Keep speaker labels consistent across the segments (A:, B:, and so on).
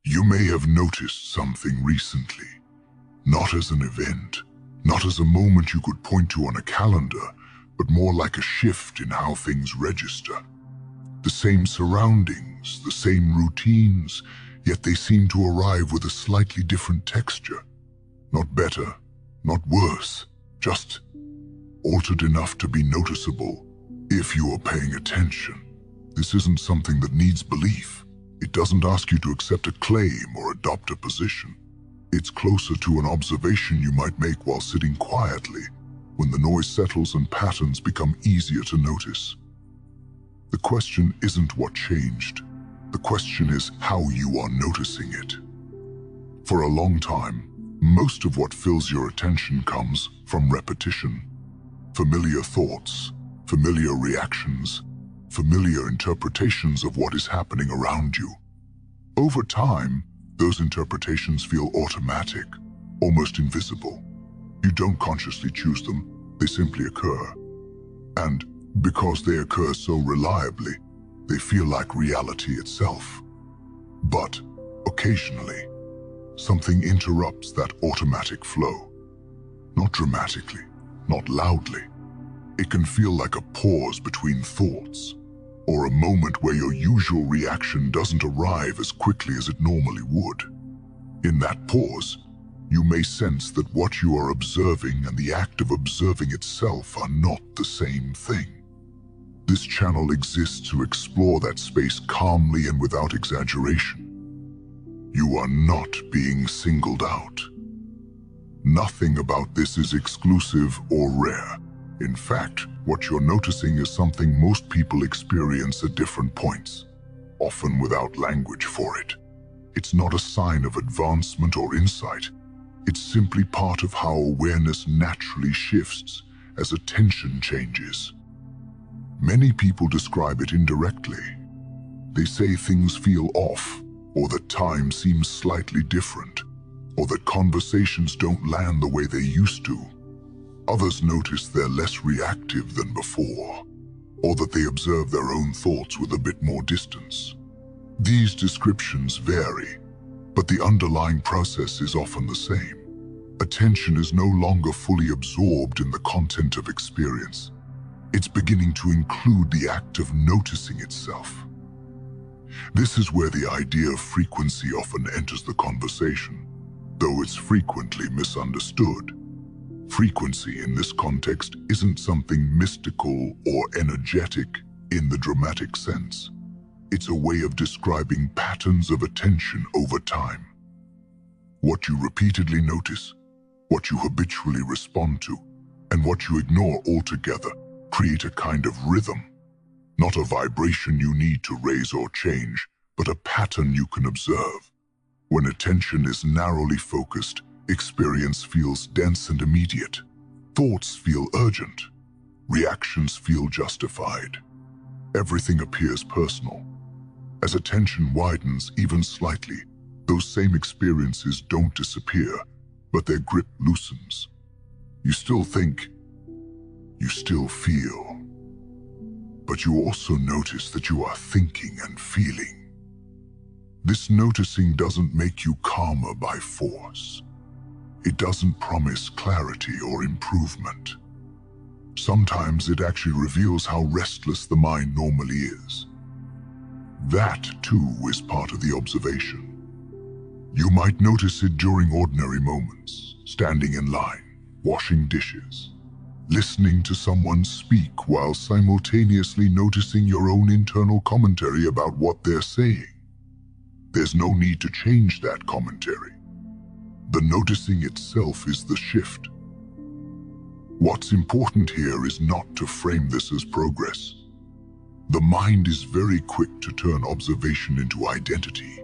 A: You may have noticed something recently, not as an event, not as a moment you could point to on a calendar, but more like a shift in how things register. The same surroundings, the same routines, yet they seem to arrive with a slightly different texture. Not better, not worse, just altered enough to be noticeable if you are paying attention. This isn't something that needs belief. It doesn't ask you to accept a claim or adopt a position. It's closer to an observation you might make while sitting quietly, when the noise settles and patterns become easier to notice. The question isn't what changed. The question is how you are noticing it. For a long time, most of what fills your attention comes from repetition. Familiar thoughts, familiar reactions, familiar interpretations of what is happening around you. Over time, those interpretations feel automatic, almost invisible. You don't consciously choose them, they simply occur. And because they occur so reliably, they feel like reality itself. But occasionally, something interrupts that automatic flow. Not dramatically, not loudly. It can feel like a pause between thoughts, or a moment where your usual reaction doesn't arrive as quickly as it normally would. In that pause, you may sense that what you are observing and the act of observing itself are not the same thing. This channel exists to explore that space calmly and without exaggeration. You are not being singled out. Nothing about this is exclusive or rare. In fact, what you're noticing is something most people experience at different points, often without language for it. It's not a sign of advancement or insight. It's simply part of how awareness naturally shifts as attention changes. Many people describe it indirectly. They say things feel off, or that time seems slightly different, or that conversations don't land the way they used to. Others notice they're less reactive than before, or that they observe their own thoughts with a bit more distance. These descriptions vary, but the underlying process is often the same. Attention is no longer fully absorbed in the content of experience. It's beginning to include the act of noticing itself. This is where the idea of frequency often enters the conversation, though it's frequently misunderstood. Frequency in this context isn't something mystical or energetic in the dramatic sense. It's a way of describing patterns of attention over time. What you repeatedly notice, what you habitually respond to, and what you ignore altogether create a kind of rhythm. Not a vibration you need to raise or change, but a pattern you can observe. When attention is narrowly focused, experience feels dense and immediate. Thoughts feel urgent. Reactions feel justified. Everything appears personal. As attention widens even slightly, those same experiences don't disappear, but their grip loosens. You still think, you still feel, but you also notice that you are thinking and feeling. This noticing doesn't make you calmer by force. It doesn't promise clarity or improvement. Sometimes it actually reveals how restless the mind normally is. That, too, is part of the observation. You might notice it during ordinary moments, standing in line, washing dishes, listening to someone speak while simultaneously noticing your own internal commentary about what they're saying. There's no need to change that commentary. The noticing itself is the shift. What's important here is not to frame this as progress. The mind is very quick to turn observation into identity.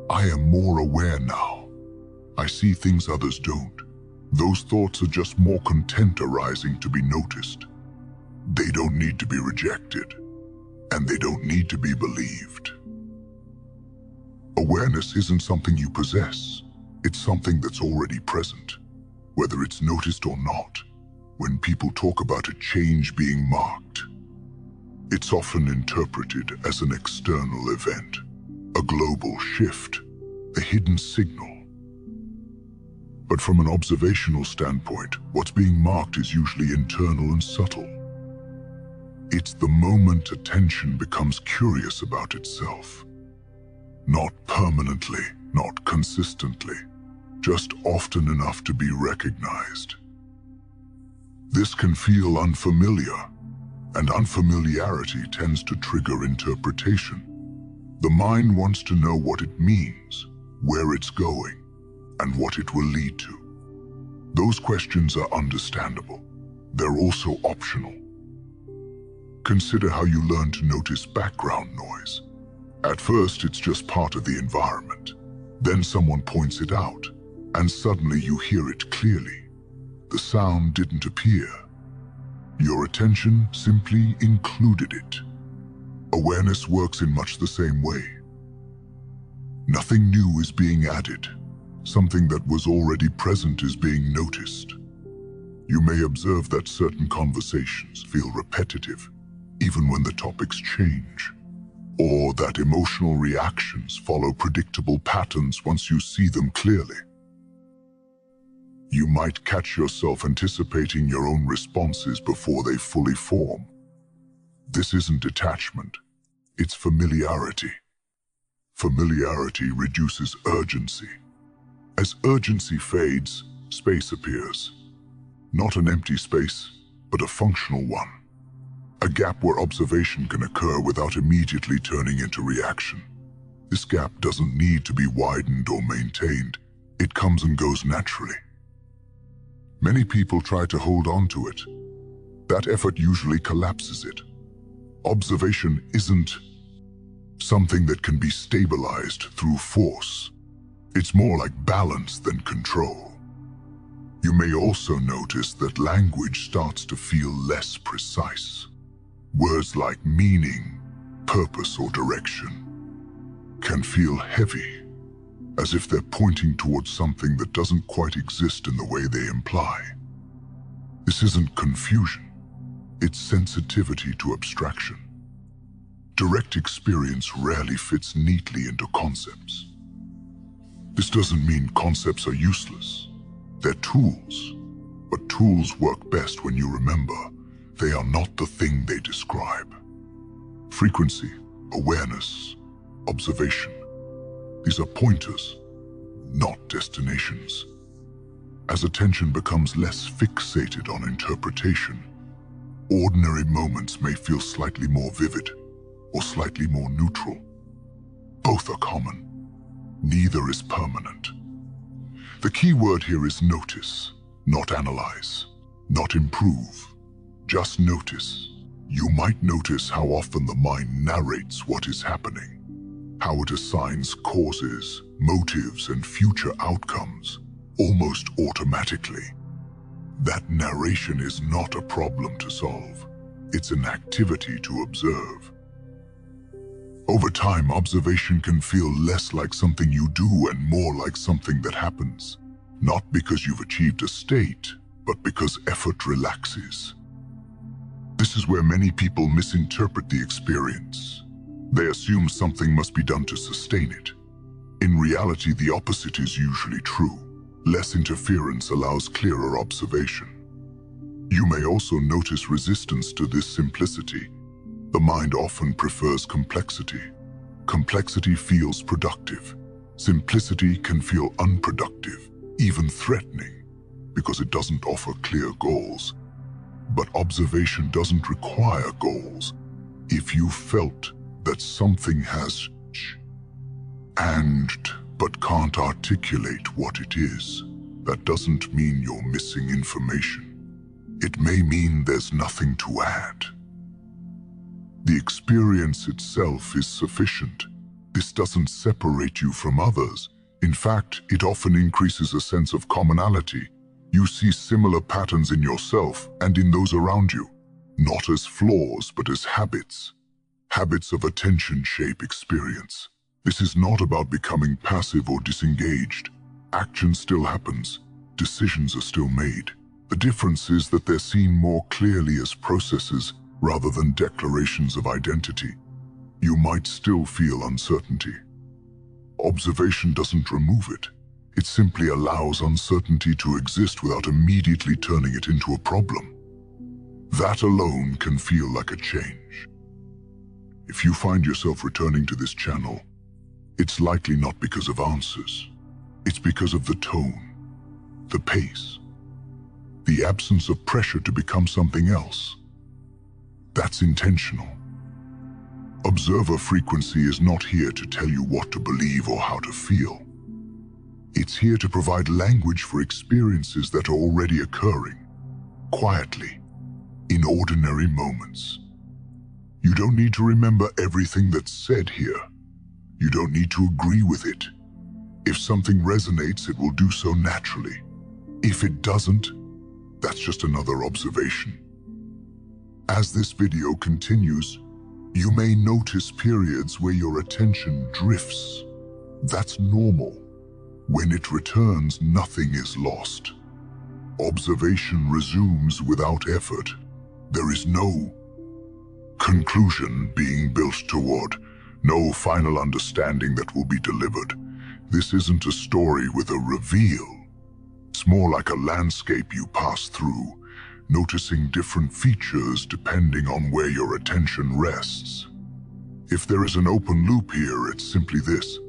A: I am more aware now. I see things others don't. Those thoughts are just more content arising to be noticed. They don't need to be rejected, and they don't need to be believed. Awareness isn't something you possess. It's something that's already present, whether it's noticed or not. When people talk about a change being marked, it's often interpreted as an external event, a global shift, a hidden signal. But from an observational standpoint, what's being marked is usually internal and subtle. It's the moment attention becomes curious about itself. Not permanently, not consistently, just often enough to be recognized. This can feel unfamiliar, and unfamiliarity tends to trigger interpretation. The mind wants to know what it means, where it's going, and what it will lead to. Those questions are understandable. They're also optional. Consider how you learn to notice background noise. At first, it's just part of the environment. Then someone points it out, and suddenly you hear it clearly. The sound didn't appear. Your attention simply included it. Awareness works in much the same way. Nothing new is being added. Something that was already present is being noticed. You may observe that certain conversations feel repetitive, even when the topics change, or that emotional reactions follow predictable patterns once you see them clearly. You might catch yourself anticipating your own responses before they fully form. This isn't detachment, it's familiarity. Familiarity reduces urgency. As urgency fades, space appears. Not an empty space, but a functional one. A gap where observation can occur without immediately turning into reaction. This gap doesn't need to be widened or maintained. It comes and goes naturally. Many people try to hold on to it. That effort usually collapses it. Observation isn't something that can be stabilized through force. It's more like balance than control. You may also notice that language starts to feel less precise. Words like meaning, purpose, or direction can feel heavy, as if they're pointing towards something that doesn't quite exist in the way they imply. This isn't confusion, it's sensitivity to abstraction. Direct experience rarely fits neatly into concepts. This doesn't mean concepts are useless. They're tools, but tools work best when you remember they are not the thing they describe. Frequency, awareness, observation. These are pointers, not destinations. As attention becomes less fixated on interpretation, ordinary moments may feel slightly more vivid or slightly more neutral. Both are common. Neither is permanent. The key word here is notice, not analyze, not improve. Just notice. You might notice how often the mind narrates what is happening, how it assigns causes, motives, and future outcomes, almost automatically. That narration is not a problem to solve. It's an activity to observe. Over time, observation can feel less like something you do and more like something that happens, not because you've achieved a state, but because effort relaxes. This is where many people misinterpret the experience. They assume something must be done to sustain it. In reality, the opposite is usually true. Less interference allows clearer observation. You may also notice resistance to this simplicity. The mind often prefers complexity. Complexity feels productive. Simplicity can feel unproductive, even threatening, because it doesn't offer clear goals. But observation doesn't require goals. If you felt that something has but can't articulate what it is, that doesn't mean you're missing information. It may mean there's nothing to add. The experience itself is sufficient. This doesn't separate you from others. In fact, it often increases a sense of commonality. You see similar patterns in yourself and in those around you, not as flaws, but as habits. Habits of attention shape experience. This is not about becoming passive or disengaged. Action still happens. Decisions are still made. The difference is that they're seen more clearly as processes rather than declarations of identity. You might still feel uncertainty. Observation doesn't remove it. It simply allows uncertainty to exist without immediately turning it into a problem. That alone can feel like a change. If you find yourself returning to this channel, it's likely not because of answers. It's because of the tone, the pace, the absence of pressure to become something else. That's intentional. Observer frequency is not here to tell you what to believe or how to feel. It's here to provide language for experiences that are already occurring, quietly, in ordinary moments. You don't need to remember everything that's said here. You don't need to agree with it. If something resonates, it will do so naturally. If it doesn't, that's just another observation. As this video continues, you may notice periods where your attention drifts. That's normal. When it returns, nothing is lost. Observation resumes without effort. There is no conclusion being built toward, no final understanding that will be delivered. This isn't a story with a reveal. It's more like a landscape you pass through, noticing different features depending on where your attention rests. If there is an open loop here, it's simply this.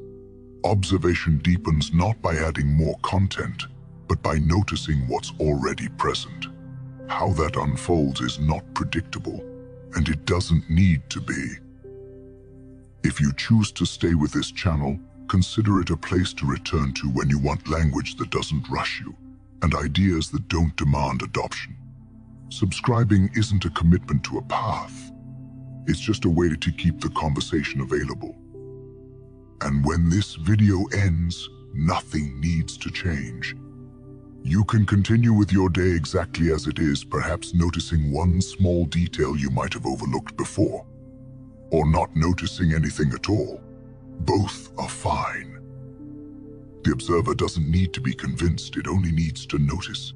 A: Observation deepens not by adding more content, but by noticing what's already present. How that unfolds is not predictable, and it doesn't need to be. If you choose to stay with this channel, consider it a place to return to when you want language that doesn't rush you, and ideas that don't demand adoption. Subscribing isn't a commitment to a path. It's just a way to keep the conversation available. And when this video ends, nothing needs to change. You can continue with your day exactly as it is, perhaps noticing one small detail you might have overlooked before, or not noticing anything at all. Both are fine. The observer doesn't need to be convinced, it only needs to notice.